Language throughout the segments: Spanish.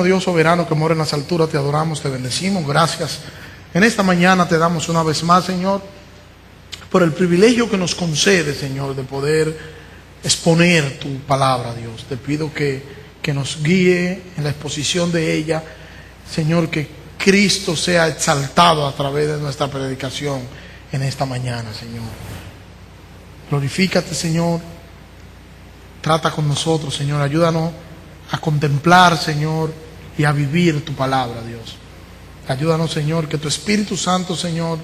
Dios soberano que mora en las alturas, te adoramos, te bendecimos, gracias. En esta mañana te damos una vez más, Señor, por el privilegio que nos concede, Señor, de poder exponer tu palabra, Dios. Te pido que nos guíe en la exposición de ella, Señor, que Cristo sea exaltado a través de nuestra predicación en esta mañana, Señor. Glorifícate, Señor, trata con nosotros, Señor, ayúdanos a contemplar, Señor, y a vivir tu palabra, Dios. Ayúdanos, Señor, que tu Espíritu Santo, Señor,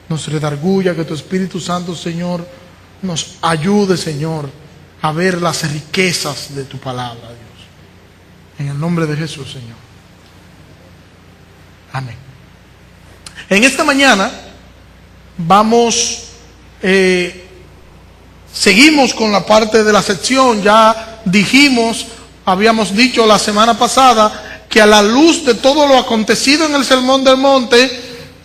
nos redarguya, que tu Espíritu Santo, Señor, nos ayude, Señor, a ver las riquezas de tu palabra, Dios. En el nombre de Jesús, Señor. Amén. En esta mañana seguimos con la parte de la sección. Ya habíamos dicho la semana pasada que a la luz de todo lo acontecido en el Sermón del Monte,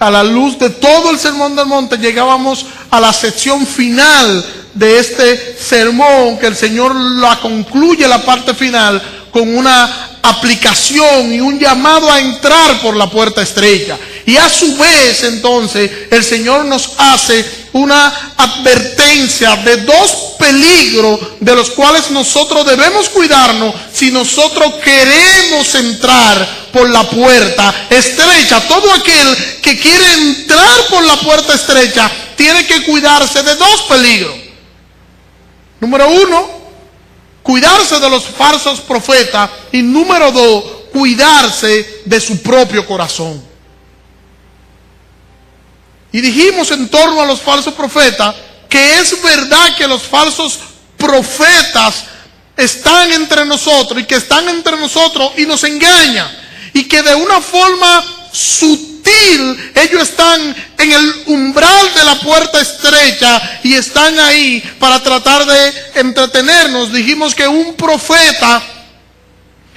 a la luz de todo el Sermón del Monte, llegábamos a la sección final de este sermón, que el Señor la concluye, la parte final, con una aplicación y un llamado a entrar por la puerta estrecha. Y a su vez, entonces, el Señor nos hace una advertencia de dos peligros de los cuales nosotros debemos cuidarnos si nosotros queremos entrar por la puerta estrecha. Todo aquel que quiere entrar por la puerta estrecha tiene que cuidarse de dos peligros. Número uno, cuidarse de los falsos profetas. Y número dos, cuidarse de su propio corazón. Y dijimos en torno a los falsos profetas que es verdad que los falsos profetas están entre nosotros, y que están entre nosotros y nos engañan, y que de una forma sutil ellos están en el umbral de la puerta estrecha y están ahí para tratar de entretenernos. Dijimos que un profeta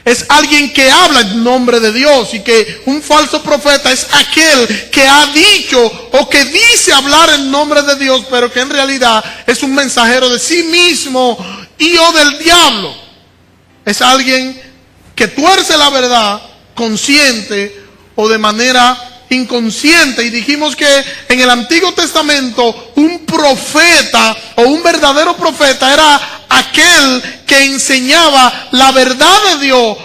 es alguien que habla en nombre de Dios, y que un falso profeta es aquel que ha dicho o que dice hablar en nombre de Dios, pero que en realidad es un mensajero de sí mismo y o del diablo. Es alguien que tuerce la verdad consciente o de manera inconsciente. Y dijimos que en el Antiguo Testamento un profeta o un verdadero profeta era aquel que enseñaba la verdad de Dios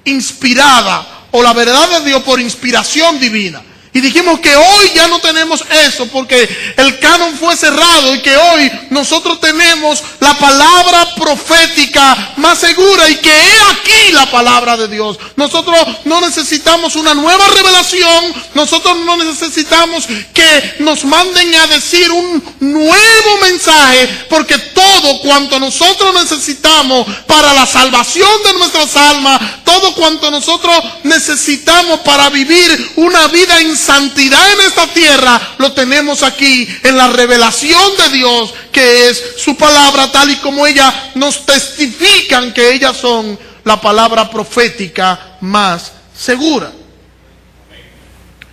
inspirada, o la verdad de Dios por inspiración divina. Y dijimos que hoy ya no tenemos eso, porque el canon fue cerrado, y que hoy nosotros tenemos la palabra profética más segura, y que es aquí la palabra de Dios. Nosotros no necesitamos una nueva revelación, nosotros no necesitamos que nos manden a decir un nuevo mensaje, porque todo cuanto nosotros necesitamos para la salvación de nuestras almas, todo cuanto nosotros necesitamos para vivir una vida en santidad en esta tierra, lo tenemos aquí en la revelación de Dios, que es su palabra, tal y como ella nos testifican que ellas son la palabra profética más segura.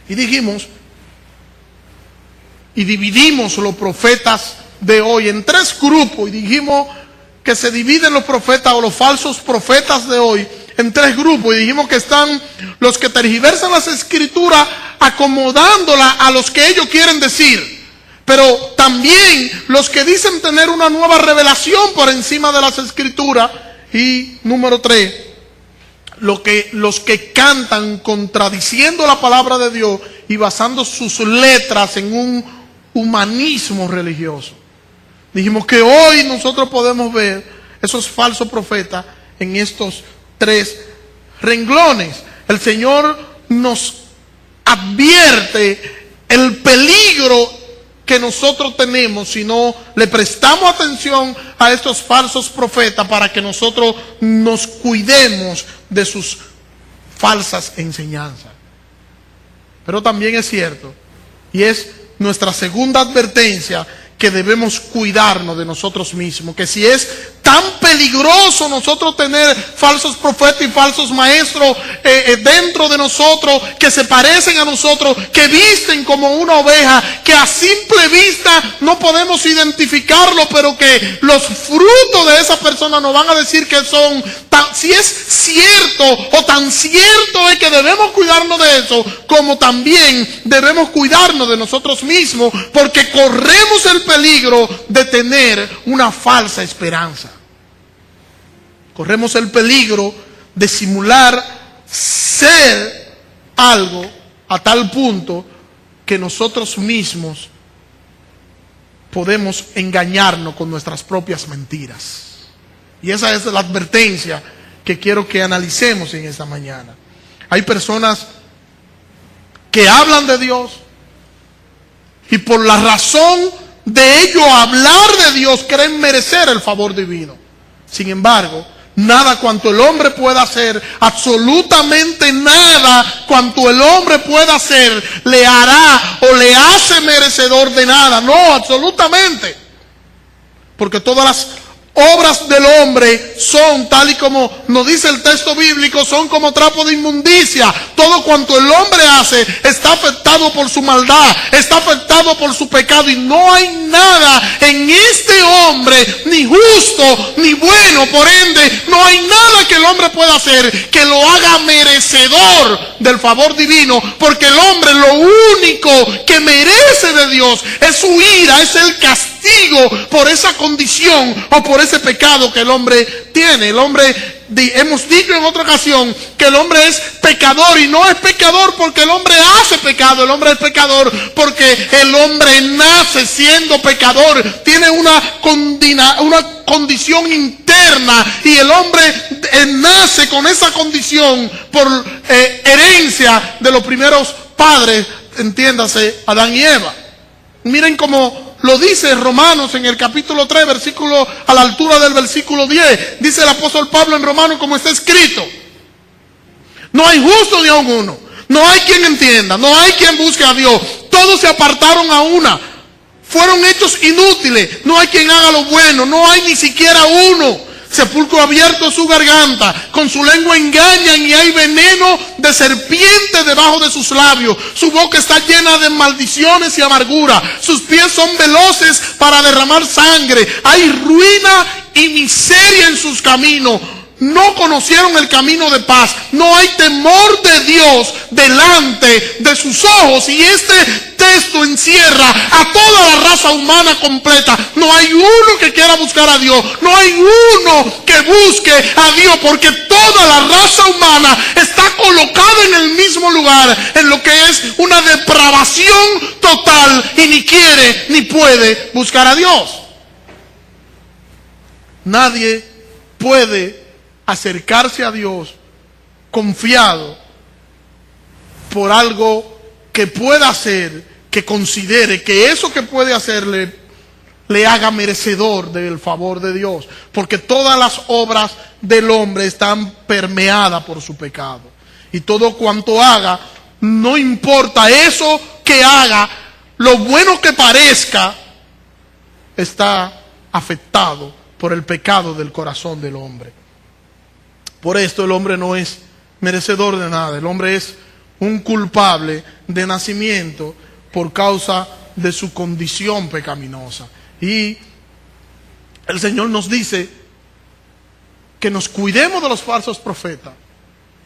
Y dijimos y dividimos los profetas de hoy en tres grupos, y dijimos que se dividen los profetas o los falsos profetas de hoy en tres grupos. Y dijimos que están los que tergiversan las escrituras acomodándolas a los que ellos quieren decir, pero también los que dicen tener una nueva revelación por encima de las escrituras. Y número tres, los que cantan contradiciendo la palabra de Dios y basando sus letras en un humanismo religioso. Dijimos que hoy nosotros podemos ver esos falsos profetas en estos tres renglones. El Señor nos advierte el peligro que nosotros tenemos si no le prestamos atención a estos falsos profetas, para que nosotros nos cuidemos de sus falsas enseñanzas. Pero también es cierto, y es nuestra segunda advertencia, que debemos cuidarnos de nosotros mismos, que si es tan peligroso nosotros tener falsos profetas y falsos maestros dentro de nosotros, que se parecen a nosotros, que visten como una oveja, que a simple vista no podemos identificarlo, pero que los frutos de esa persona nos van a decir que son, si es cierto o tan cierto es que debemos cuidarnos de eso, como también debemos cuidarnos de nosotros mismos, porque corremos el peligro de tener una falsa esperanza. Corremos el peligro de simular ser algo a tal punto que nosotros mismos podemos engañarnos con nuestras propias mentiras. Y esa es la advertencia que quiero que analicemos en esta mañana. Hay personas que hablan de Dios y por la razón de ello hablar de Dios creen merecer el favor divino. Sin embargo, nada cuanto el hombre pueda hacer, absolutamente nada cuanto el hombre pueda hacer, le hará o le hace merecedor de nada. No, absolutamente. Porque todas las obras del hombre son, tal y como nos dice el texto bíblico, son como trapo de inmundicia. Todo cuanto el hombre hace está afectado por su maldad, está afectado por su pecado, y no hay nada en este hombre, ni justo, ni bueno. Por ende, no hay nada que el hombre pueda hacer que lo haga merecedor del favor divino, porque el hombre lo único que merece de Dios es su ira, es el castigo por esa condición o por ese pecado que el hombre tiene. El hombre, hemos dicho en otra ocasión que el hombre es pecador, y no es pecador porque el hombre hace pecado. El hombre es pecador porque el hombre nace siendo pecador, tiene una condición interna, y el hombre nace con esa condición por herencia de los primeros padres, entiéndase, Adán y Eva. Miren cómo lo dice Romanos en el capítulo 3, versículo a la altura del versículo 10. Dice el apóstol Pablo en Romanos, como está escrito: no hay justo ni aun uno, no hay quien entienda, no hay quien busque a Dios. Todos se apartaron a una, fueron hechos inútiles. No hay quien haga lo bueno, no hay ni siquiera uno. Sepulcro abierto su garganta, con su lengua engañan, y hay veneno de serpiente debajo de sus labios. Su boca está llena de maldiciones y amargura. Sus pies son veloces para derramar sangre. Hay ruina y miseria en sus caminos. No conocieron el camino de paz. No hay temor de Dios delante de sus ojos. Y este texto encierra a toda la raza humana completa. No hay uno que quiera buscar a Dios. No hay uno que busque a Dios, porque toda la raza humana está colocada en el mismo lugar, en lo que es una depravación total, y ni quiere ni puede buscar a Dios. Nadie puede acercarse a Dios confiado por algo que pueda hacer, que considere que eso que puede hacerle le haga merecedor del favor de Dios, porque todas las obras del hombre están permeadas por su pecado, y todo cuanto haga, no importa eso que haga, lo bueno que parezca, está afectado por el pecado del corazón del hombre. Por esto el hombre no es merecedor de nada. El hombre es un culpable de nacimiento por causa de su condición pecaminosa. Y el Señor nos dice que nos cuidemos de los falsos profetas.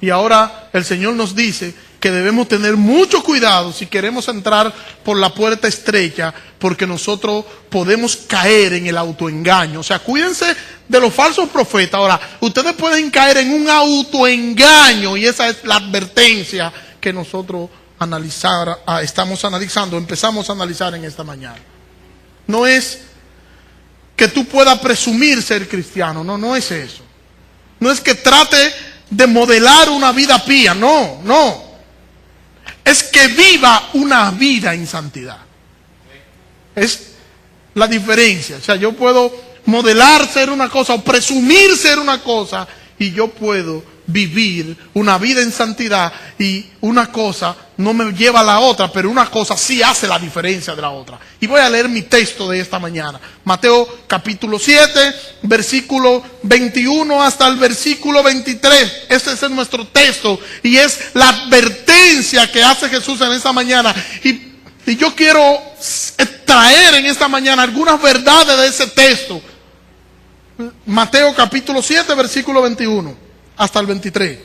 Y ahora el Señor nos dice que debemos tener mucho cuidado si queremos entrar por la puerta estrecha, porque nosotros podemos caer en el autoengaño. O sea, cuídense de los falsos profetas. Ahora, ustedes pueden caer en un autoengaño, y esa es la advertencia que nosotros empezamos a analizar en esta mañana. No es que tú puedas presumir ser cristiano, no es eso. No es que trate de modelar una vida pía, no. Es que viva una vida en santidad. Es la diferencia. O sea, yo puedo modelar ser una cosa o presumir ser una cosa, y yo puedo vivir una vida en santidad, y una cosa no me lleva a la otra, pero una cosa sí hace la diferencia de la otra. Y voy a leer mi texto de esta mañana. Mateo capítulo 7, versículo 21 hasta el versículo 23. Este es nuestro texto y es la advertencia que hace Jesús en esta mañana. Y yo quiero extraer en esta mañana algunas verdades de ese texto. Mateo capítulo 7, versículo 21 hasta el 23.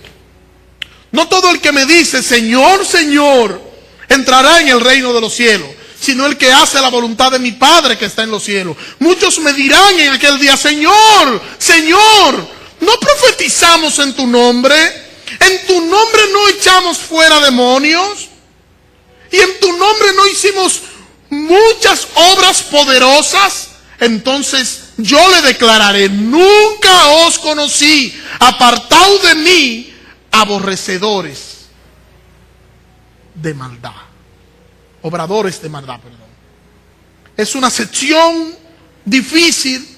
No todo el que me dice, Señor, Señor, entrará en el reino de los cielos, sino el que hace la voluntad de mi Padre que está en los cielos. Muchos me dirán en aquel día, Señor, Señor, ¿no profetizamos en tu nombre? ¿En tu nombre no echamos fuera demonios? ¿Y en tu nombre no hicimos muchas obras poderosas? Entonces yo le declararé, nunca os conocí, apartaos de mí, aborrecedores de maldad, obradores de maldad, perdón. Es una sección difícil,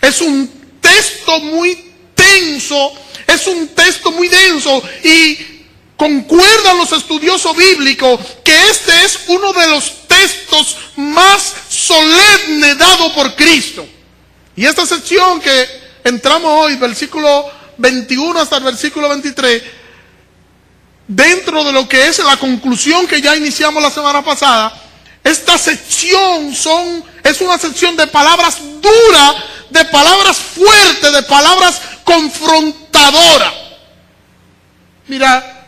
es un texto muy tenso, es un texto muy denso, y concuerdan los estudiosos bíblicos que este es uno de los textos más solemnes dado por Cristo. Y esta sección que entramos hoy, versículo 21 hasta el versículo 23, dentro de lo que es la conclusión que ya iniciamos la semana pasada, esta sección es una sección de palabras duras, de palabras fuertes, de palabras confrontadoras. Mira,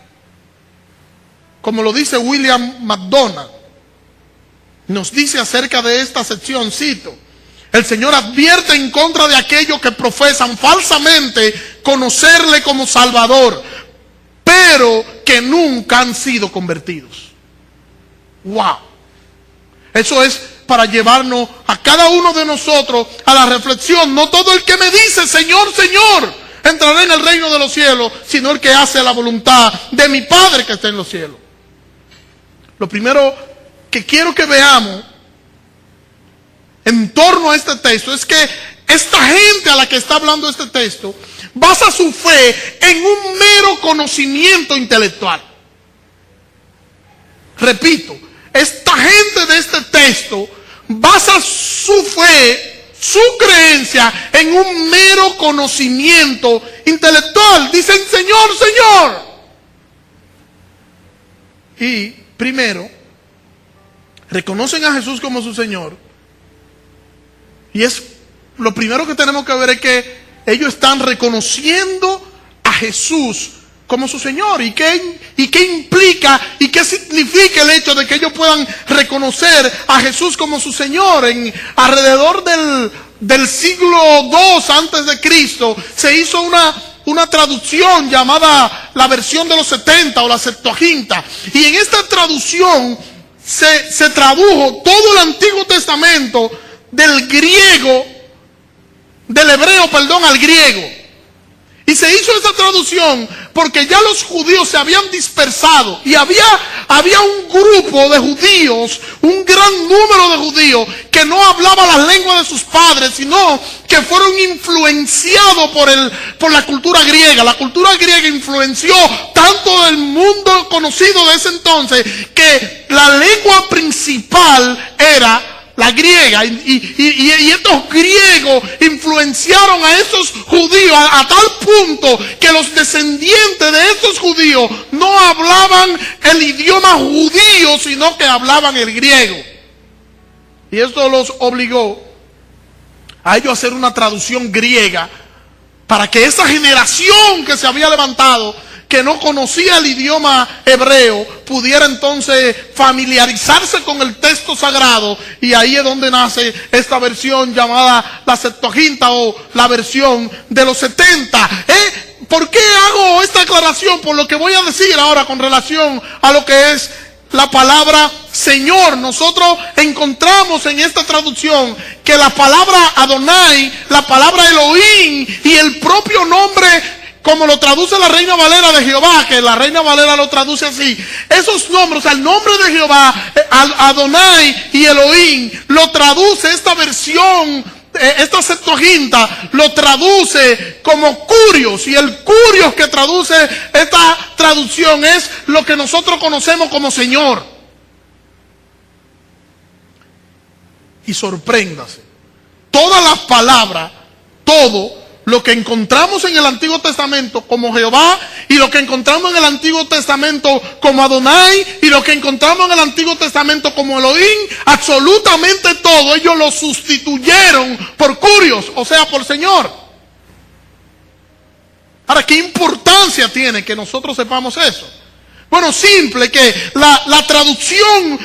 como lo dice William McDonald, nos dice acerca de esta sección, cito: el Señor advierte en contra de aquellos que profesan falsamente conocerle como Salvador, pero que nunca han sido convertidos. ¡Wow! Eso es para llevarnos a cada uno de nosotros a la reflexión. No todo el que me dice, Señor, Señor, entrará en el reino de los cielos, sino el que hace la voluntad de mi Padre que está en los cielos. Lo primero que quiero que veamos en torno a este texto es que esta gente a la que está hablando este texto basa su fe en un mero conocimiento intelectual. Repito, esta gente de este texto basa su fe, su creencia en un mero conocimiento intelectual. Dicen, Señor, Señor. Y primero, reconocen a Jesús como su Señor. Y es lo primero que tenemos que ver, es que ellos están reconociendo a Jesús como su Señor. ¿Y qué implica y qué significa el hecho de que ellos puedan reconocer a Jesús como su Señor? Alrededor del siglo II antes de Cristo se hizo una traducción llamada la versión de los 70 o la Septuaginta. Y en esta traducción se tradujo todo el Antiguo Testamento del hebreo al griego. Y se hizo esa traducción porque ya los judíos se habían dispersado y había un grupo de judíos, un gran número de judíos que no hablaba la lengua de sus padres, sino que fueron influenciados por la cultura griega. La cultura griega influenció tanto del mundo conocido de ese entonces que la lengua principal era la griega, y estos griegos influenciaron a esos judíos a tal punto que los descendientes de estos judíos no hablaban el idioma judío, sino que hablaban el griego. Y esto los obligó a ellos a hacer una traducción griega para que esa generación que se había levantado, que no conocía el idioma hebreo, pudiera entonces familiarizarse con el texto sagrado. Y ahí es donde nace esta versión llamada la Septuaginta o la versión de los 70. ¿Por qué hago esta aclaración? Por lo que voy a decir ahora con relación a lo que es la palabra Señor. Nosotros encontramos en esta traducción que la palabra Adonai, la palabra Elohim y el propio nombre, como lo traduce la Reina Valera de Jehová, que la Reina Valera lo traduce así, esos nombres, o sea, el nombre de Jehová, Adonai y Elohim, lo traduce esta versión esta Septuaginta lo traduce como curios, y el curios que traduce esta traducción es lo que nosotros conocemos como Señor. Y sorpréndase, todas las palabras, todo lo que encontramos en el Antiguo Testamento como Jehová, y lo que encontramos en el Antiguo Testamento como Adonai, y lo que encontramos en el Antiguo Testamento como Elohim, absolutamente todo, ellos lo sustituyeron por curios, o sea, por Señor. Ahora, ¿qué importancia tiene que nosotros sepamos eso? Bueno, simple, que la traducción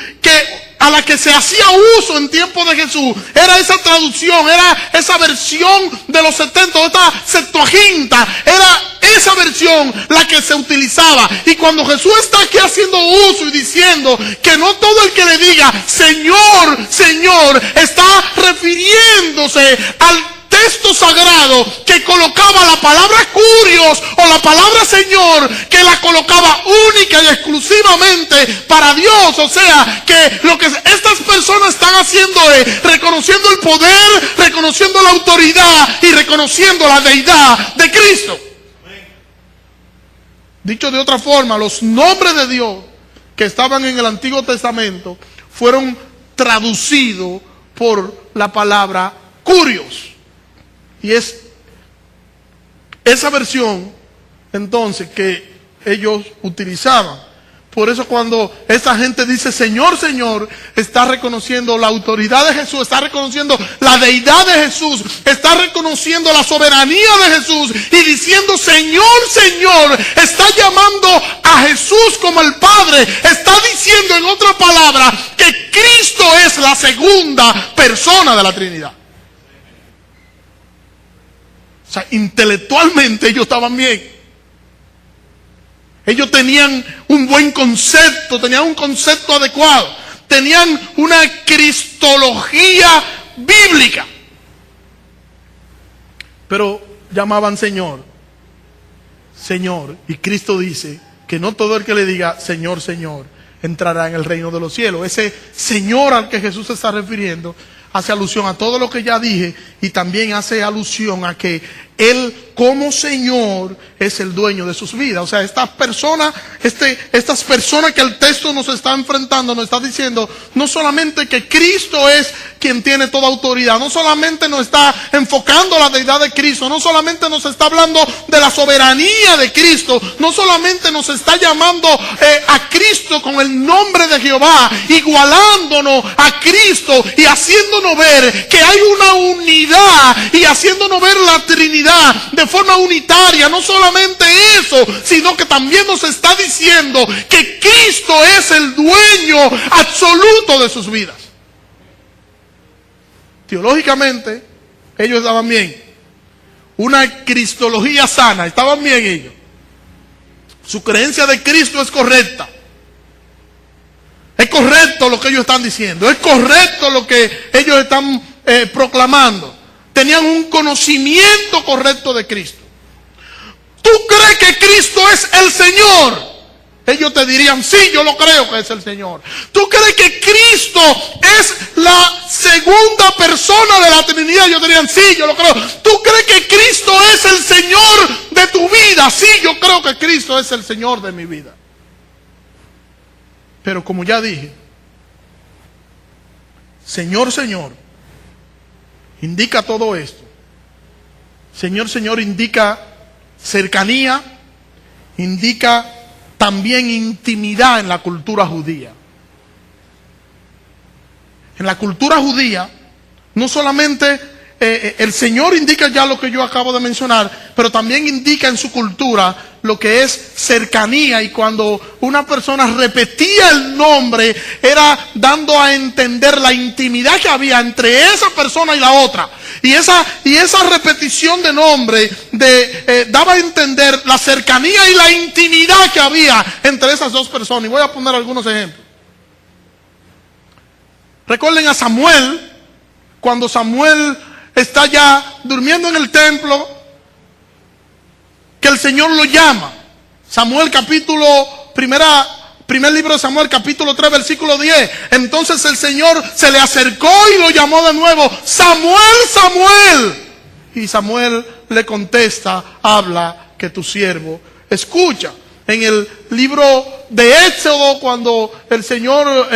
a la que se hacía uso en tiempo de Jesús era esa traducción, era esa versión de los 70, esta Septuaginta, era esa versión la que se utilizaba. Y cuando Jesús está aquí haciendo uso y diciendo que no todo el que le diga Señor, Señor, está refiriéndose al texto sagrado que colocaba la palabra curios o la palabra Señor, que la colocaba única y exclusivamente para Dios. O sea, que lo que estas personas están haciendo es reconociendo el poder, reconociendo la autoridad y reconociendo la deidad de Cristo. Dicho de otra forma, los nombres de Dios que estaban en el Antiguo Testamento fueron traducidos por la palabra curios. Y es esa versión entonces que ellos utilizaban. Por eso cuando esa gente dice Señor, Señor, está reconociendo la autoridad de Jesús, está reconociendo la deidad de Jesús, está reconociendo la soberanía de Jesús, y diciendo Señor, Señor, está llamando a Jesús como el Padre. Está diciendo en otra palabra que Cristo es la segunda persona de la Trinidad. O sea, intelectualmente ellos estaban bien. Ellos tenían un buen concepto, tenían un concepto adecuado, tenían una cristología bíblica. Pero llamaban Señor, Señor. Y Cristo dice que no todo el que le diga Señor, Señor, entrará en el reino de los cielos. Ese Señor al que Jesús se está refiriendo hace alusión a todo lo que ya dije, y también hace alusión a que Él como Señor es el dueño de sus vidas. O sea, estas personas que el texto nos está enfrentando, nos está diciendo no solamente que Cristo es quien tiene toda autoridad, no solamente nos está enfocando la deidad de Cristo, no solamente nos está hablando de la soberanía de Cristo, no solamente nos está llamando a Cristo con el nombre de Jehová, igualándonos a Cristo y haciéndonos ver que hay una unidad, y haciéndonos ver la Trinidad de forma unitaria. No solamente eso, sino que también nos está diciendo que Cristo es el dueño absoluto de sus vidas. Teológicamente, ellos estaban bien. Una cristología sana, estaban bien ellos. Su creencia de Cristo es correcta. Es correcto lo que ellos están diciendo. Es correcto lo que ellos están proclamando. Tenían un conocimiento correcto de Cristo. ¿Tú crees que Cristo es el Señor? Ellos te dirían, sí, yo lo creo que es el Señor. ¿Tú crees que Cristo es la segunda persona de la Trinidad? Ellos dirían, sí, yo lo creo. ¿Tú crees que Cristo es el Señor de tu vida? Sí, yo creo que Cristo es el Señor de mi vida. Pero como ya dije, Señor, Señor, indica todo esto. Señor, Señor indica cercanía, indica también intimidad en la cultura judía. En la cultura judía, no solamente el Señor indica ya lo que yo acabo de mencionar, pero también indica en su cultura lo que es cercanía. Y cuando una persona repetía el nombre, era dando a entender la intimidad que había entre esa persona y la otra. Y esa repetición de nombre daba a entender la cercanía y la intimidad que había entre esas dos personas. Y voy a poner algunos ejemplos. Recuerden a Samuel, cuando Samuel está ya durmiendo en el templo, que el Señor lo llama. Samuel capítulo Primer libro de Samuel, capítulo 3, versículo 10. Entonces el Señor se le acercó y lo llamó de nuevo: Samuel, Samuel. Y Samuel le contesta: habla, que tu siervo escucha. En el libro de Éxodo, cuando el Señor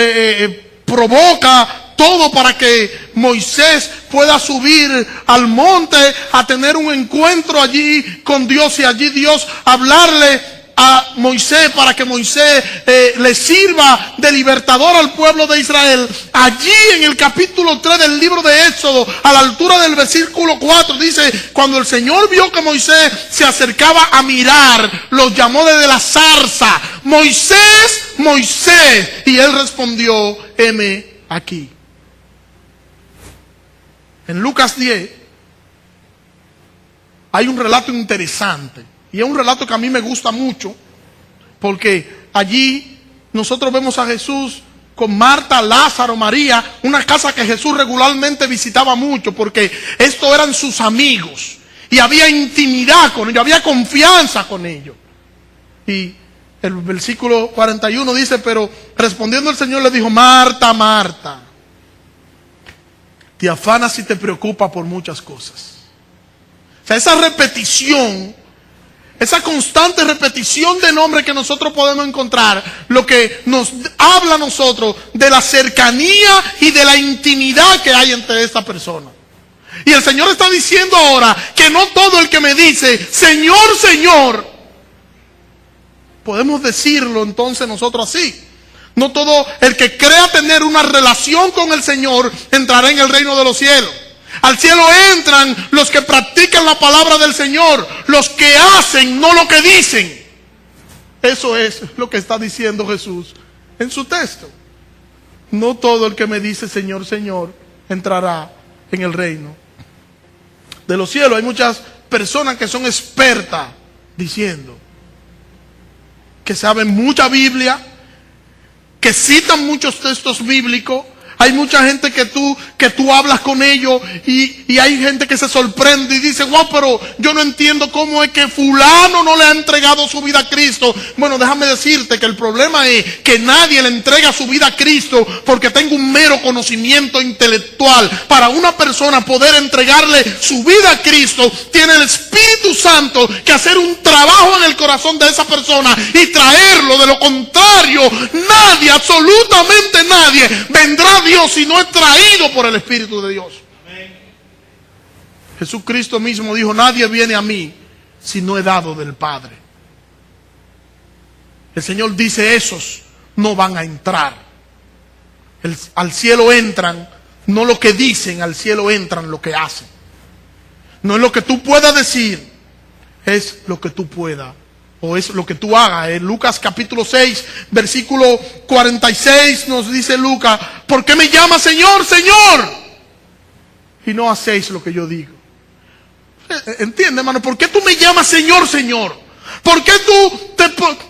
provoca todo para que Moisés pueda subir al monte a tener un encuentro allí con Dios, y allí Dios hablarle a Moisés para que Moisés le sirva de libertador al pueblo de Israel. Allí en el capítulo 3 del libro de Éxodo, a la altura del versículo 4, dice: cuando el Señor vio que Moisés se acercaba a mirar, lo llamó desde la zarza: Moisés, Moisés. Y él respondió: heme aquí. En Lucas 10 hay un relato interesante, y es un relato que a mí me gusta mucho, porque allí nosotros vemos a Jesús con Marta, Lázaro, María, una casa que Jesús regularmente visitaba mucho, porque estos eran sus amigos, y había intimidad con ellos, había confianza con ellos. Y el versículo 41 dice: pero respondiendo el Señor le dijo: Marta, Marta, te afanas y te preocupas por muchas cosas. O sea, esa repetición, esa constante repetición de nombre que nosotros podemos encontrar, lo que nos habla a nosotros de la cercanía y de la intimidad que hay entre esta persona. Y el Señor está diciendo ahora que no todo el que me dice Señor, Señor, podemos decirlo entonces nosotros así. No todo el que crea tener una relación con el Señor entrará en el reino de los cielos. Al cielo entran los que practican la palabra del Señor, los que hacen, no lo que dicen. Eso es lo que está diciendo Jesús en su texto. No todo el que me dice Señor, Señor entrará en el reino de los cielos. Hay muchas personas que son expertas diciendo que saben mucha Biblia, que citan muchos textos bíblicos. Hay mucha gente que tú hablas con ellos y hay gente que se sorprende y dice: wow, pero yo no entiendo cómo es que fulano no le ha entregado su vida a Cristo. Bueno, déjame decirte que el problema es que nadie le entrega su vida a Cristo porque tenga un mero conocimiento intelectual. Para una persona poder entregarle su vida a Cristo, tiene el Espíritu Santo que hacer un trabajo en el corazón de esa persona y traerlo. De lo contrario, nadie, absolutamente nadie, vendrá a Dios si no es traído por el Espíritu de Dios. Amén. Jesucristo mismo dijo: nadie viene a mí si no he dado del Padre. El Señor dice: esos no van a entrar. Al cielo entran no lo que dicen, al cielo entran lo que hacen. No es lo que tú puedas decir, es lo que tú puedas, o es lo que tú hagas. En Lucas capítulo 6, versículo 46 nos dice Lucas: ¿por qué me llamas Señor, Señor? Y no hacéis lo que yo digo. ¿Entiendes, hermano? ¿Por qué tú me llamas Señor, Señor? ¿Por qué tú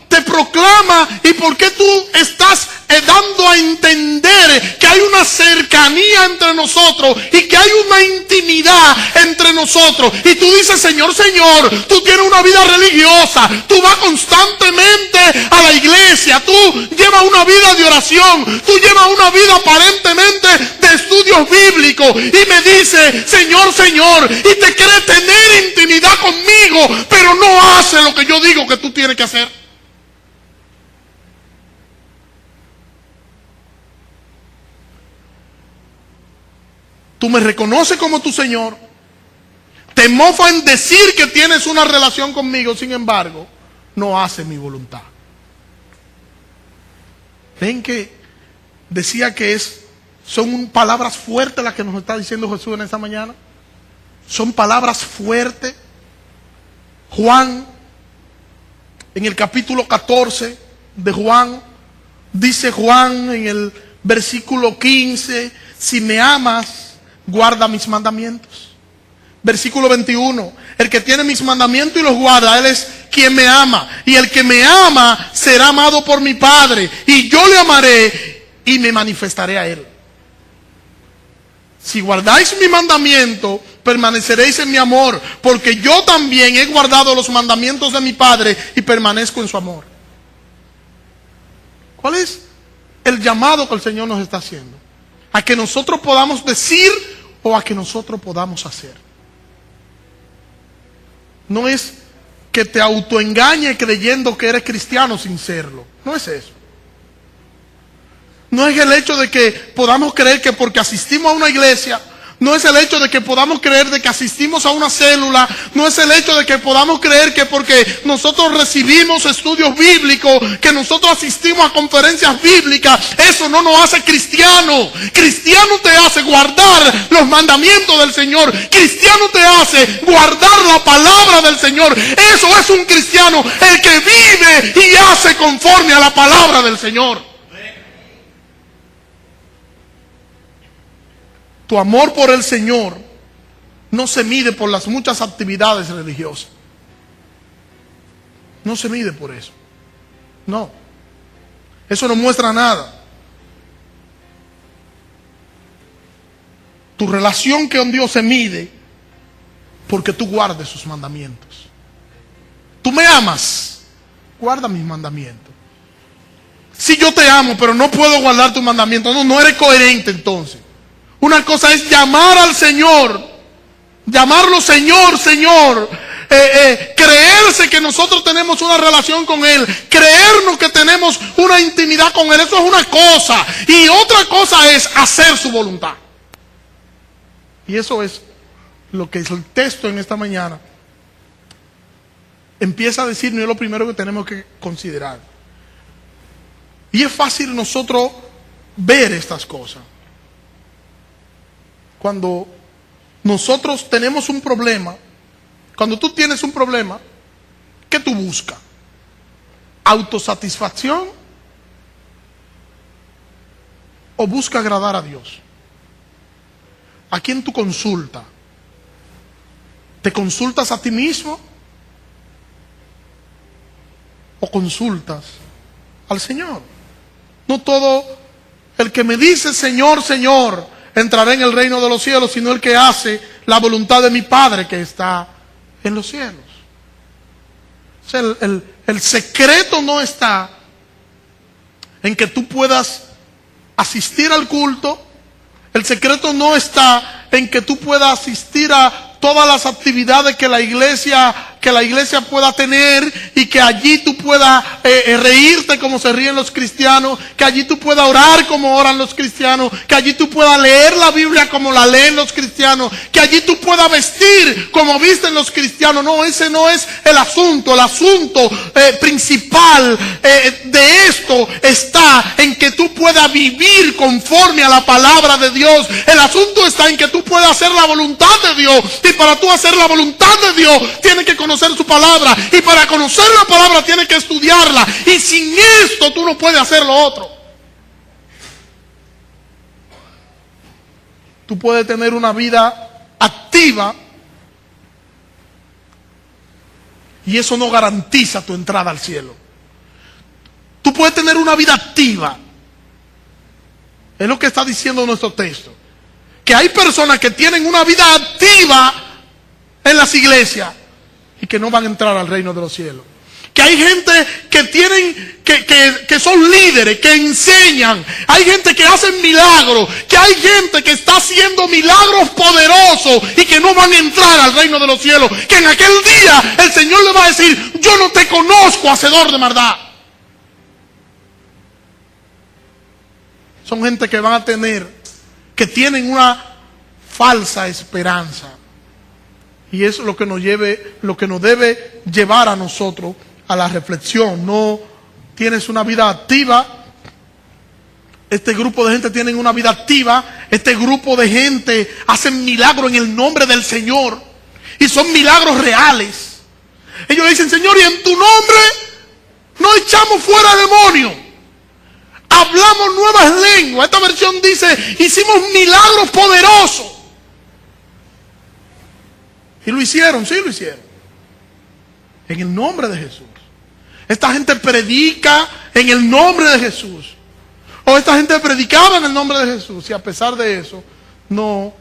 te proclamas y por qué tú estás dando a entender que hay una cercanía entre nosotros y que hay una intimidad entre nosotros? Y tú dices Señor, Señor, tú tienes una vida religiosa, tú vas constantemente a la iglesia, tú llevas una vida de oración, tú llevas una vida aparentemente de estudios bíblicos, y me dices Señor, Señor, y te quieres tener intimidad conmigo, pero no haces lo que yo digo que tú tienes que hacer. Tú me reconoces como tu Señor, te mofa en decir que tienes una relación conmigo, sin embargo, no haces mi voluntad. Ven que decía que son palabras fuertes las que nos está diciendo Jesús en esta mañana. Son palabras fuertes. Juan, en el capítulo 14 de Juan, dice Juan en el versículo 15: si me amas, guarda mis mandamientos. Versículo 21: el que tiene mis mandamientos y los guarda, él es quien me ama. Y el que me ama será amado por mi Padre, y yo le amaré y me manifestaré a él. Si guardáis mi mandamiento, permaneceréis en mi amor, porque yo también he guardado los mandamientos de mi Padre y permanezco en su amor. ¿Cuál es el llamado que el Señor nos está haciendo? ¿A que nosotros podamos decir o a que nosotros podamos hacer? No es que te autoengañe creyendo que eres cristiano sin serlo. No es eso. No es el hecho de que podamos creer que porque asistimos a una iglesia, no es el hecho de que podamos creer de que asistimos a una célula, no es el hecho de que podamos creer que porque nosotros recibimos estudios bíblicos, que nosotros asistimos a conferencias bíblicas, eso no nos hace cristiano. Cristiano te hace guardar los mandamientos del Señor. Cristiano te hace guardar la palabra del Señor. Eso es un cristiano, el que vive y hace conforme a la palabra del Señor. Tu amor por el Señor no se mide por las muchas actividades religiosas. No se mide por eso. No. Eso no muestra nada. Tu relación con Dios se mide porque tú guardes sus mandamientos. Tú me amas, guarda mis mandamientos. Si yo te amo, pero no puedo guardar tus mandamientos, no eres coherente entonces. Una cosa es llamar al Señor, llamarlo Señor, Señor, creerse que nosotros tenemos una relación con Él, creernos que tenemos una intimidad con Él, eso es una cosa. Y otra cosa es hacer su voluntad. Y eso es lo que es el texto en esta mañana. Empieza a decirnos, es lo primero que tenemos que considerar. Y es fácil nosotros ver estas cosas. Cuando nosotros tenemos un problema, cuando tú tienes un problema, ¿qué tú buscas? ¿Autosatisfacción? ¿O busca agradar a Dios? ¿A quién tú consultas? ¿Te consultas a ti mismo? ¿O consultas al Señor? No todo el que me dice Señor, Señor entrará en el reino de los cielos, sino el que hace la voluntad de mi Padre que está en los cielos. O sea, el secreto no está en que tú puedas asistir al culto. El secreto no está en que tú puedas asistir a todas las actividades que la iglesia pueda tener y que allí tú puedas reírte como se ríen los cristianos, que allí tú puedas orar como oran los cristianos, que allí tú puedas leer la Biblia como la leen los cristianos, que allí tú puedas vestir como visten los cristianos. No, ese no es el asunto. El asunto principal de esto está en que tú puedas vivir conforme a la palabra de Dios. El asunto está en que tú puedas hacer la voluntad de Dios. Y para tú hacer la voluntad de Dios, tienes que conocer su palabra. Y para conocer la palabra, tienes que estudiarla. Y sin esto, tú no puedes hacer lo otro. Tú puedes tener una vida activa y eso no garantiza tu entrada al cielo. Tú puedes tener una vida activa. Es lo que está diciendo nuestro texto. Que hay personas que tienen una vida activa en las iglesias y que no van a entrar al reino de los cielos. Que hay gente que tienen, que son líderes, que enseñan. Hay gente que hacen milagros. Que hay gente que está haciendo milagros poderosos y que no van a entrar al reino de los cielos. Que en aquel día el Señor le va a decir: yo no te conozco, hacedor de maldad. Son gente que van a tener, que tienen una falsa esperanza. Y eso es lo que nos debe llevar a nosotros a la reflexión. No tienes una vida activa. Este grupo de gente tiene una vida activa. Este grupo de gente hacen milagros en el nombre del Señor. Y son milagros reales. Ellos dicen: Señor, y en tu nombre no echamos fuera demonios. Hablamos nuevas lenguas. Esta versión dice: hicimos milagros poderosos. Y lo hicieron, sí lo hicieron. En el nombre de Jesús. Esta gente predica en el nombre de Jesús. O esta gente predicaba en el nombre de Jesús. Y a pesar de eso, no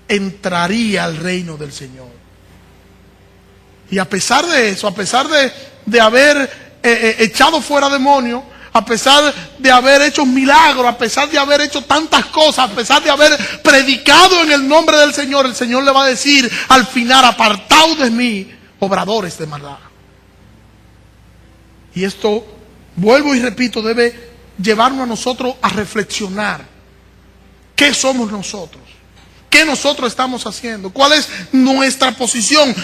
entraría al reino del Señor. Y a pesar de eso, a pesar de haber echado fuera demonios, a pesar de haber hecho milagros, a pesar de haber hecho tantas cosas, a pesar de haber predicado en el nombre del Señor, el Señor le va a decir al final: apartaos de mí, obradores de maldad. Y esto, vuelvo y repito, debe llevarnos a nosotros a reflexionar. ¿Qué somos nosotros? ¿Qué nosotros estamos haciendo? ¿Cuál es nuestra posición?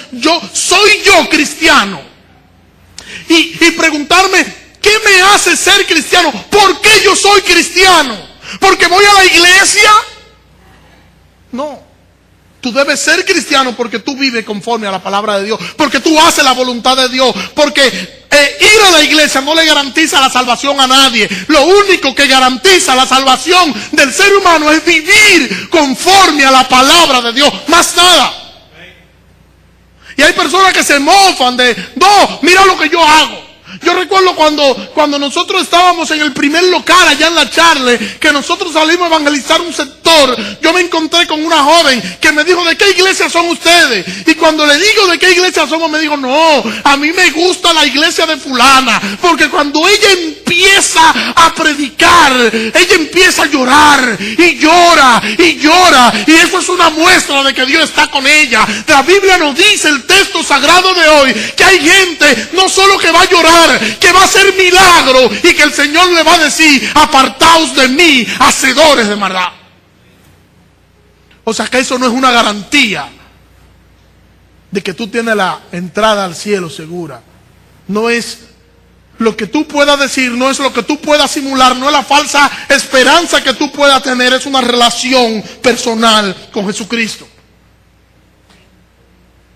¿Soy yo cristiano? Y preguntarme, ¿qué me hace ser cristiano? ¿Por qué yo soy cristiano? ¿Porque voy a la iglesia? No. Tú debes ser cristiano porque tú vives conforme a la palabra de Dios, porque tú haces la voluntad de Dios, porque ir a la iglesia no le garantiza la salvación a nadie. Lo único que garantiza la salvación del ser humano es vivir conforme a la palabra de Dios, más nada. Y hay personas que se mofan de: no, mira lo que yo hago. Yo recuerdo cuando nosotros estábamos en el primer local allá en la Charle, que nosotros salimos a evangelizar un sector. Yo me encontré con una joven que me dijo: ¿de qué iglesia son ustedes? Y cuando le digo de qué iglesia somos, me dijo: no, a mí me gusta la iglesia de fulana, porque cuando ella empieza a predicar, ella empieza a llorar y llora y llora, y eso es una muestra de que Dios está con ella. La Biblia nos dice, el texto sagrado de hoy, que hay gente no solo que va a llorar, que va a hacer milagro, y que el Señor le va a decir: apartaos de mí, hacedores de maldad. O sea que eso no es una garantía de que tú tienes la entrada al cielo segura. No es lo que tú puedas decir, no es lo que tú puedas simular, no es la falsa esperanza que tú puedas tener, es una relación personal con Jesucristo.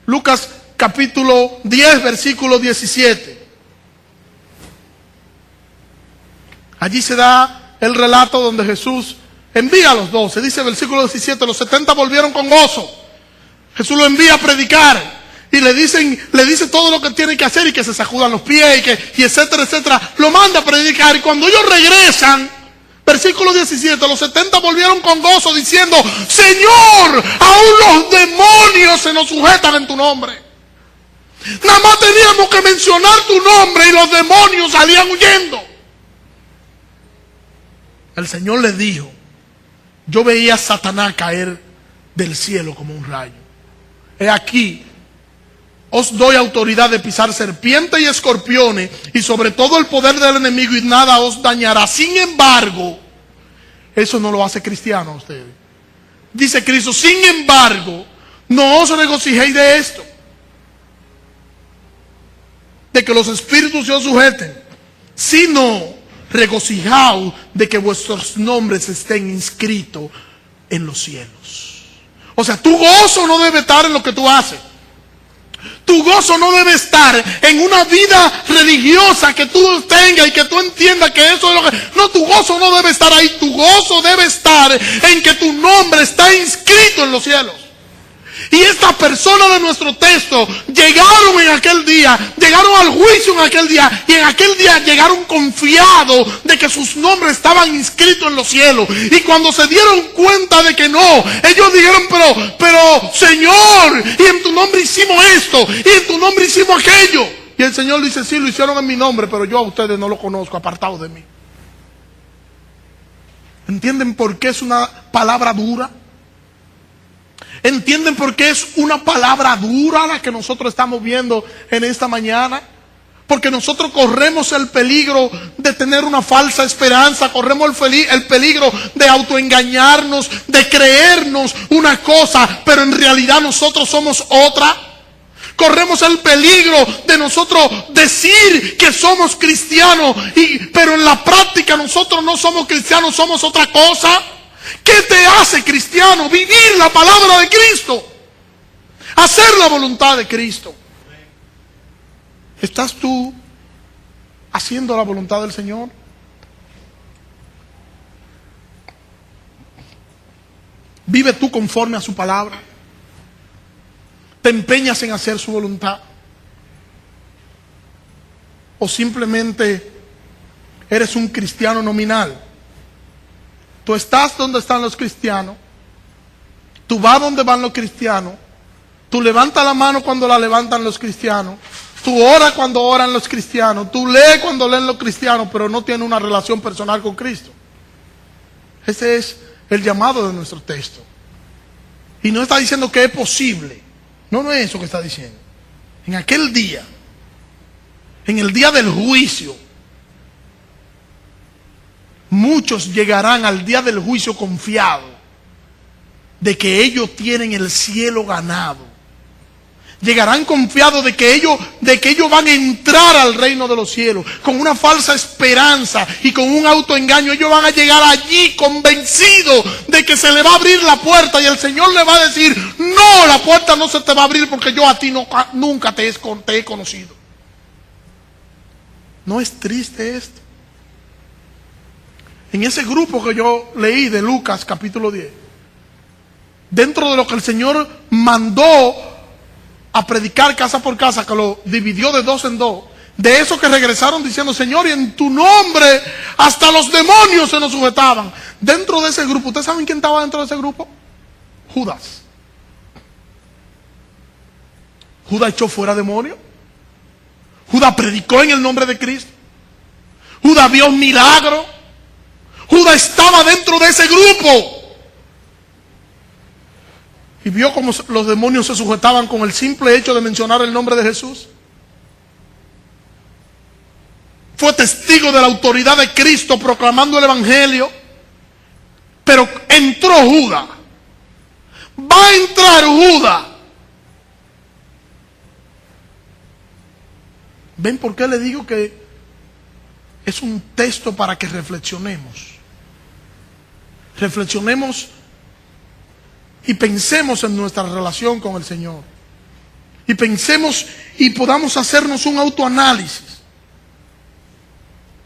Lucas capítulo 10, versículo 17. Allí se da el relato donde Jesús envía a los 12. Dice el versículo 17: los 70 volvieron con gozo. Jesús lo envía a predicar y le dice todo lo que tiene que hacer, y que se sacudan los pies y etcétera, etcétera. Lo manda a predicar, y cuando ellos regresan, versículo 17, los 70 volvieron con gozo diciendo: Señor, aún los demonios se nos sujetan en tu nombre. Nada más teníamos que mencionar tu nombre y los demonios salían huyendo. El Señor les dijo: yo veía a Satanás caer del cielo como un rayo. He aquí, os doy autoridad de pisar serpientes y escorpiones, y sobre todo el poder del enemigo, y nada os dañará. Sin embargo, eso no lo hace cristiano a ustedes. Dice Cristo: sin embargo, no os regocijéis de esto, de que los espíritus se os sujeten, sino regocijaos de que vuestros nombres estén inscritos en los cielos. O sea, tu gozo no debe estar en lo que tú haces. Tu gozo no debe estar en una vida religiosa que tú tengas y que tú entiendas que eso es lo que... No, tu gozo no debe estar ahí. Tu gozo debe estar en que tu nombre está inscrito en los cielos. Y estas personas de nuestro texto llegaron en aquel día, llegaron al juicio en aquel día, y en aquel día llegaron confiados de que sus nombres estaban inscritos en los cielos. Y cuando se dieron cuenta de que no, ellos dijeron: pero Señor, y en tu nombre hicimos esto, y en tu nombre hicimos aquello. Y el Señor dice: sí, lo hicieron en mi nombre, pero yo a ustedes no lo conozco, apartados de mí. ¿Entienden por qué es una palabra dura? ¿Entienden por qué es una palabra dura la que nosotros estamos viendo en esta mañana? Porque nosotros corremos el peligro de tener una falsa esperanza, corremos el peligro de autoengañarnos, de creernos una cosa, pero en realidad nosotros somos otra. Corremos el peligro de nosotros decir que somos cristianos, pero en la práctica nosotros no somos cristianos, somos otra cosa. ¿Qué te hace cristiano? Vivir la palabra de Cristo, hacer la voluntad de Cristo. ¿Estás tú haciendo la voluntad del Señor? ¿Vive tú conforme a su palabra? ¿Te empeñas en hacer su voluntad? ¿O simplemente eres un cristiano nominal? Tú estás donde están los cristianos, tú vas donde van los cristianos, tú levantas la mano cuando la levantan los cristianos, Tú oras cuando oran los cristianos, tú lees cuando leen los cristianos, pero no tienes una relación personal con Cristo. Ese es el llamado de nuestro texto. Y no está diciendo que es posible. No, no es eso que está diciendo. En aquel día, en el día del juicio, muchos llegarán al día del juicio confiados de que ellos tienen el cielo ganado. Llegarán confiados de que ellos van a entrar al reino de los cielos con una falsa esperanza y con un autoengaño. Ellos van a llegar allí convencidos de que se le va a abrir la puerta y el Señor le va a decir: no, la puerta no se te va a abrir porque yo a ti nunca te he conocido. ¿No es triste esto? En ese grupo que yo leí de Lucas capítulo 10, dentro de lo que el Señor mandó a predicar casa por casa, que lo dividió de dos en dos, de esos que regresaron diciendo: Señor, y en tu nombre hasta los demonios se nos sujetaban. Dentro de ese grupo, ¿ustedes saben quién estaba dentro de ese grupo? Judas. Judas echó fuera demonios. Judas predicó en el nombre de Cristo. Judas vio un milagro. Judas estaba dentro de ese grupo. Y vio cómo los demonios se sujetaban con el simple hecho de mencionar el nombre de Jesús. Fue testigo de la autoridad de Cristo proclamando el Evangelio. Pero entró Judas. Va a entrar Judas. ¿Ven por qué le digo que es un texto para que reflexionemos? Reflexionemos y pensemos en nuestra relación con el Señor. Y pensemos y podamos hacernos un autoanálisis.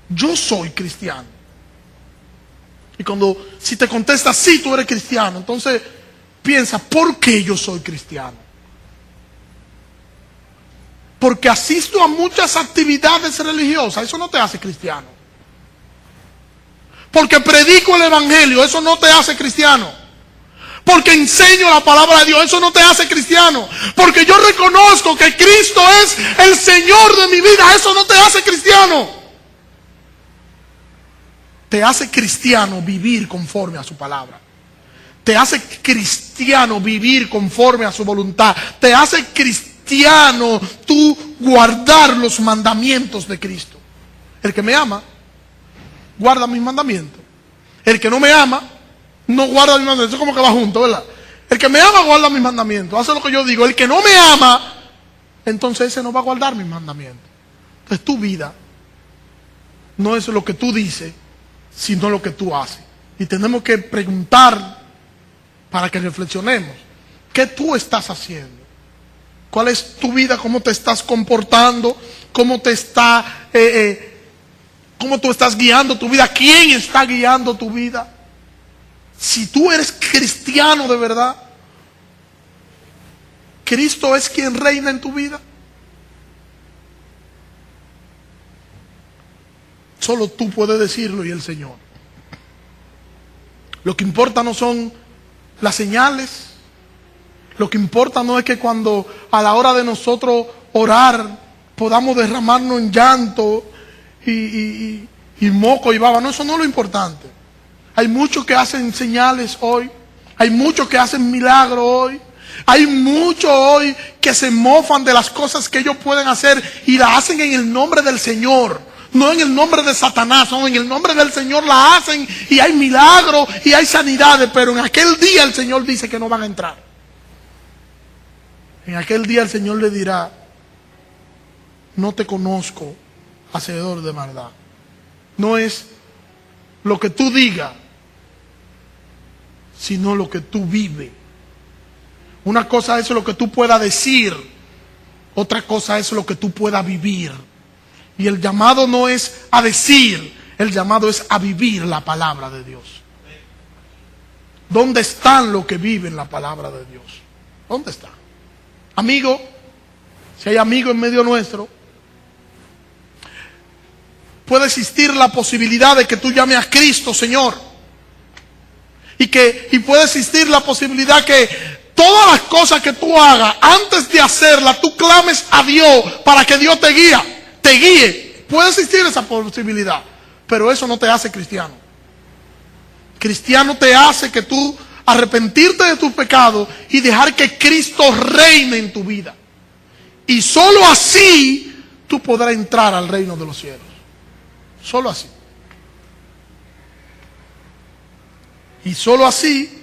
Yo soy cristiano. Y si te contestas sí, tú eres cristiano, entonces piensa: ¿por qué yo soy cristiano? Porque asisto a muchas actividades religiosas, eso no te hace cristiano. Porque predico el Evangelio, eso no te hace cristiano. Porque enseño la palabra de Dios, eso no te hace cristiano. Porque yo reconozco que Cristo es el Señor de mi vida, eso no te hace cristiano. Te hace cristiano vivir conforme a su palabra. Te hace cristiano vivir conforme a su voluntad. Te hace cristiano tú guardar los mandamientos de Cristo. El que me ama, guarda mis mandamientos. El que no me ama, no guarda mis mandamientos. Eso como que va junto, ¿verdad? El que me ama guarda mis mandamientos, hace lo que yo digo. El que no me ama, entonces ese no va a guardar mis mandamientos. Entonces tu vida no es lo que tú dices, sino lo que tú haces. Y tenemos que preguntar, para que reflexionemos, ¿qué tú estás haciendo? ¿Cuál es tu vida? ¿Cómo te estás comportando? ¿Cómo tú estás guiando tu vida? ¿Quién está guiando tu vida? Si tú eres cristiano de verdad, ¿Cristo es quien reina en tu vida? Solo tú puedes decirlo y el Señor. Lo que importa no son las señales. Lo que importa no es que cuando a la hora de nosotros orar podamos derramarnos en llanto y moco y baba. No, eso no es lo importante. Hay muchos que hacen señales hoy. Hay muchos que hacen milagros hoy. Hay muchos hoy que se mofan de las cosas que ellos pueden hacer y la hacen en el nombre del Señor. No en el nombre de Satanás, no, en el nombre del Señor la hacen y hay milagros y hay sanidades. Pero en aquel día el Señor dice que no van a entrar. En aquel día el Señor le dirá: no te conozco, hacedor de maldad. No es lo que tú digas, sino lo que tú vives. Una cosa es lo que tú puedas decir, otra cosa es lo que tú puedas vivir. Y el llamado no es a decir, el llamado es a vivir la palabra de Dios. ¿Dónde están los que viven la palabra de Dios? ¿Dónde están? Amigo, si hay amigo en medio nuestro, puede existir la posibilidad de que tú llames a Cristo Señor. Y puede existir la posibilidad que todas las cosas que tú hagas, antes de hacerlas, tú clames a Dios para que Dios te guíe. Puede existir esa posibilidad, pero eso no te hace cristiano. Cristiano te hace que tú arrepentirte de tus pecados y dejar que Cristo reine en tu vida. Y solo así tú podrás entrar al reino de los cielos. Solo así. Y solo así,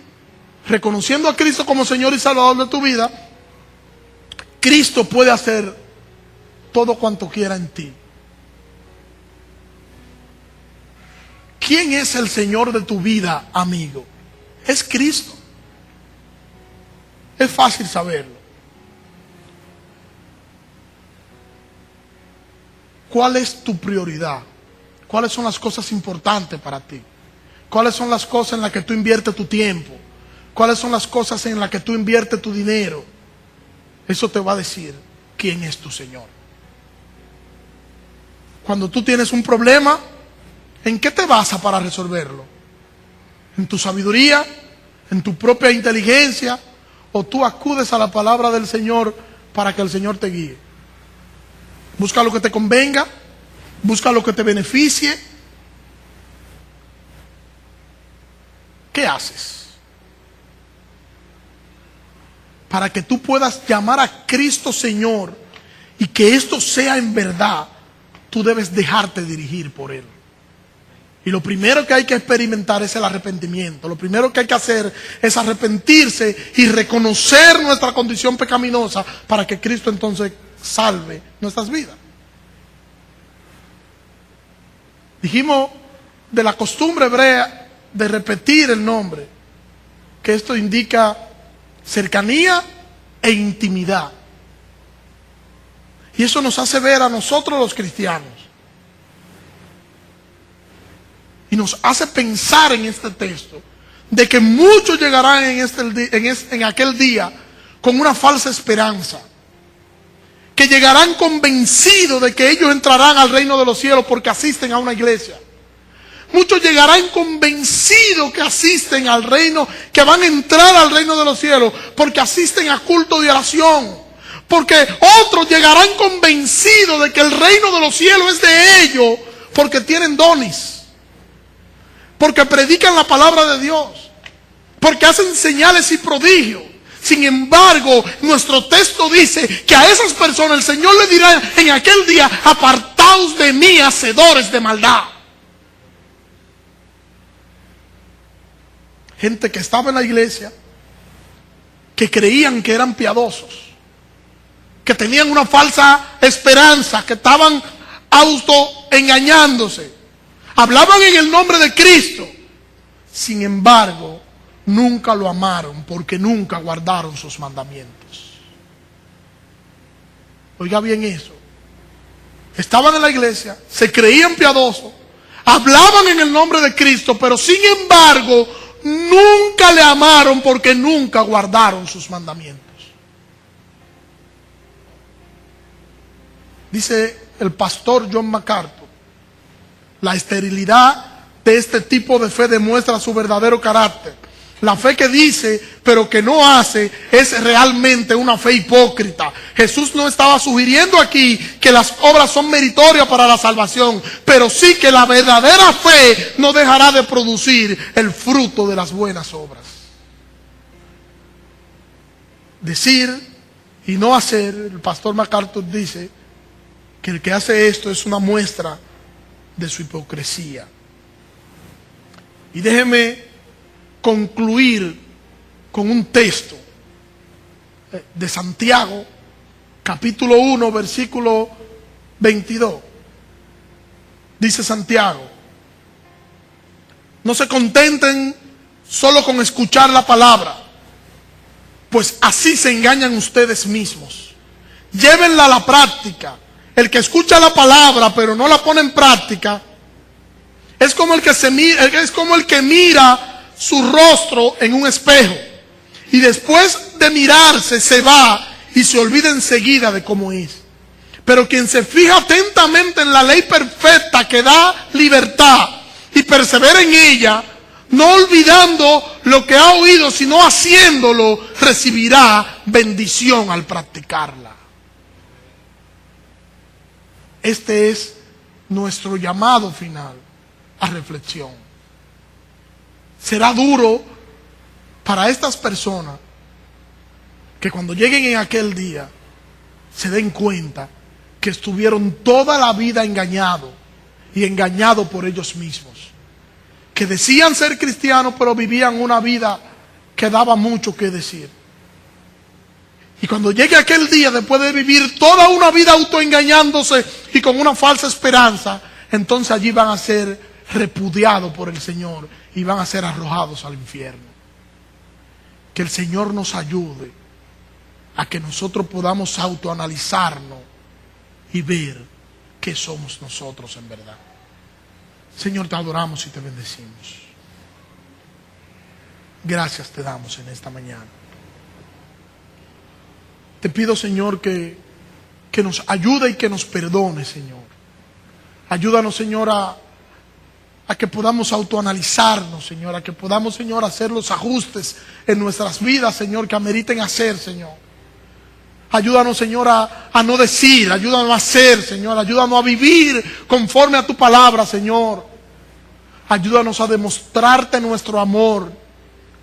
reconociendo a Cristo como Señor y Salvador de tu vida, Cristo puede hacer todo cuanto quiera en ti. ¿Quién es el Señor de tu vida, amigo? Es Cristo. Es fácil saberlo. ¿Cuál es tu prioridad? ¿Cuáles son las cosas importantes para ti? ¿Cuáles son las cosas en las que tú inviertes tu tiempo? ¿Cuáles son las cosas en las que tú inviertes tu dinero? Eso te va a decir quién es tu Señor. Cuando tú tienes un problema, ¿en qué te basas para resolverlo? ¿En tu sabiduría? ¿En tu propia inteligencia? ¿O tú acudes a la palabra del Señor para que el Señor te guíe? Busca lo que te convenga, busca lo que te beneficie. ¿Qué haces? Para que tú puedas llamar a Cristo Señor y que esto sea en verdad, tú debes dejarte dirigir por Él. Y lo primero que hay que experimentar es el arrepentimiento. Lo primero que hay que hacer es arrepentirse y reconocer nuestra condición pecaminosa para que Cristo entonces salve nuestras vidas. Dijimos de la costumbre hebrea de repetir el nombre, que esto indica cercanía e intimidad. Y eso nos hace ver a nosotros los cristianos. Y nos hace pensar en este texto de que muchos llegarán en aquel día con una falsa esperanza. Que llegarán convencidos de que ellos entrarán al reino de los cielos porque asisten a una iglesia. Muchos llegarán convencidos que asisten al reino, que van a entrar al reino de los cielos porque asisten a culto de oración. Porque otros llegarán convencidos de que el reino de los cielos es de ellos porque tienen dones. Porque predican la palabra de Dios. Porque hacen señales y prodigios. Sin embargo, nuestro texto dice que a esas personas el Señor le dirá en aquel día: apartaos de mí, hacedores de maldad. Gente que estaba en la iglesia, que creían que eran piadosos, que tenían una falsa esperanza, que estaban autoengañándose. Hablaban en el nombre de Cristo. Sin embargo, nunca lo amaron porque nunca guardaron sus mandamientos. Oiga bien eso. Estaban en la iglesia, se creían piadosos, hablaban en el nombre de Cristo, pero sin embargo, nunca le amaron porque nunca guardaron sus mandamientos. Dice el pastor John MacArthur: la esterilidad de este tipo de fe demuestra su verdadero carácter. La fe que dice pero que no hace es realmente una fe hipócrita. Jesús no estaba sugiriendo aquí que las obras son meritorias para la salvación, pero sí que la verdadera fe no dejará de producir el fruto de las buenas obras. Decir y no hacer, el pastor MacArthur dice que el que hace esto es una muestra de su hipocresía. Y déjeme concluir con un texto de Santiago, capítulo 1, versículo 22. Dice Santiago: no se contenten solo con escuchar la palabra, pues así se engañan ustedes mismos. Llévenla a la práctica. El que escucha la palabra pero no la pone en práctica es como el que mira su rostro en un espejo y después de mirarse se va y se olvida enseguida de cómo es. Pero quien se fija atentamente en la ley perfecta que da libertad y persevera en ella, no olvidando lo que ha oído, sino haciéndolo, recibirá bendición al practicarla. Este es nuestro llamado final a reflexión. Será duro para estas personas que cuando lleguen en aquel día se den cuenta que estuvieron toda la vida engañados y engañados por ellos mismos, que decían ser cristianos pero vivían una vida que daba mucho que decir. Y cuando llegue aquel día, después de vivir toda una vida autoengañándose y con una falsa esperanza, entonces allí van a ser repudiados por el Señor y van a ser arrojados al infierno. Que el Señor nos ayude a que nosotros podamos autoanalizarnos y ver qué somos nosotros en verdad. Señor, te adoramos y te bendecimos. Gracias te damos en esta mañana. Te pido, Señor, que nos ayude y que nos perdone, Señor. Ayúdanos, Señor, a que podamos autoanalizarnos, Señor, a que podamos, Señor, hacer los ajustes en nuestras vidas, Señor, que ameriten hacer, Señor. Ayúdanos, Señor, a no decir, ayúdanos a hacer, Señor, ayúdanos a vivir conforme a tu palabra, Señor. Ayúdanos a demostrarte nuestro amor,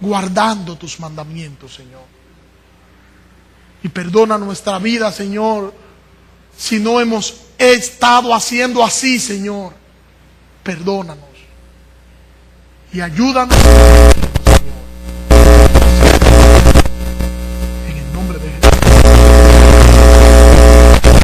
guardando tus mandamientos, Señor. Y perdona nuestra vida, Señor, si no hemos estado haciendo así, Señor. Perdónanos. Y ayúdanos